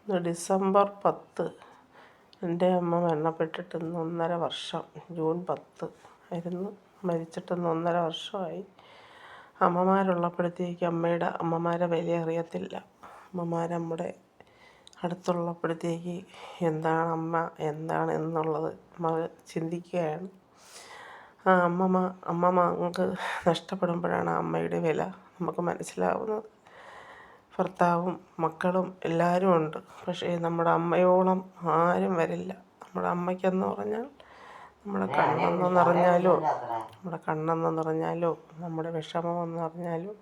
ഇന്ന് ഡിസംബർ 10. എൻ്റെ അമ്മ മരണപ്പെട്ടിട്ട് ഇന്ന് 1.5 വർഷം. ജൂൺ 10 ആയിരുന്നു. മരിച്ചിട്ട് ഇന്ന് 1.5 വർഷമായി. അമ്മമാരുള്ളപ്പോഴത്തേക്ക് അമ്മമാരെ വില അറിയത്തില്ല. അമ്മമാർ നമ്മുടെ അടുത്തുള്ളപ്പോഴത്തേക്ക് എന്താണ് അമ്മ എന്താണ് എന്നുള്ളത് നമ്മൾ ചിന്തിക്കുകയാണ്. ആ അമ്മമാർക്ക് നഷ്ടപ്പെടുമ്പോഴാണ് അമ്മയുടെ വില നമുക്ക് മനസ്സിലാവുന്നത്. ഭർത്താവും മക്കളും എല്ലാവരും ഉണ്ട്. പക്ഷേ നമ്മുടെ അമ്മയോളം ആരും വരില്ല. നമ്മുടെ അമ്മയ്ക്കെന്ന് പറഞ്ഞാൽ നമ്മുടെ കണ്ണെന്ന് നിറഞ്ഞാലോ നമ്മുടെ വിഷമമെന്ന് പറഞ്ഞാലോ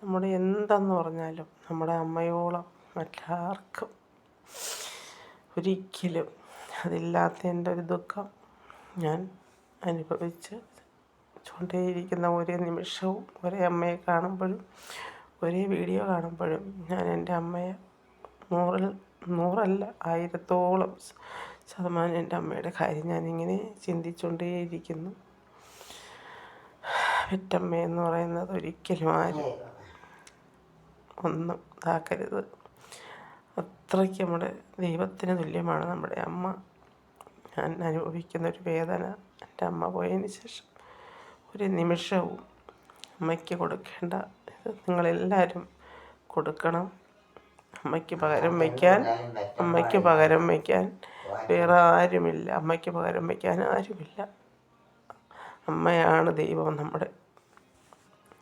നമ്മുടെ എന്തെന്ന് പറഞ്ഞാലും നമ്മുടെ അമ്മയോളം മറ്റാർക്കും ഒരിക്കലും അതില്ലാത്തതിൻ്റെ ഒരു ദുഃഖം ഞാൻ അനുഭവിച്ച് കൊണ്ടേയിരിക്കുന്ന ഓരോ നിമിഷവും ഒരേ അമ്മയെ കാണുമ്പോഴും ഒരേ വീഡിയോ കാണുമ്പോഴും ഞാൻ എൻ്റെ അമ്മയെ 100 1000-ഓളം ശതമാനം എൻ്റെ അമ്മയുടെ കാര്യം ഞാനിങ്ങനെ ചിന്തിച്ചുകൊണ്ടേയിരിക്കുന്നു. പെറ്റമ്മയെന്ന് പറയുന്നത് ഒരിക്കലും ആരും ഒന്നും ഇതാക്കരുത്. അത്രയ്ക്ക് നമ്മുടെ ദൈവത്തിന് തുല്യമാണ് നമ്മുടെ അമ്മ. ഞാൻ അനുഭവിക്കുന്നൊരു വേദന എൻ്റെ അമ്മ പോയതിന് ശേഷം ഒരു നിമിഷവും അമ്മയ്ക്ക് കൊടുക്കേണ്ട ഇത് നിങ്ങളെല്ലാവരും കൊടുക്കണം. അമ്മയ്ക്ക് പകരം വയ്ക്കാൻ വേറെ ആരുമില്ല. അമ്മയ്ക്ക് പകരം വയ്ക്കാൻ ആരുമില്ല. അമ്മയാണ് ദൈവം നമ്മുടെ.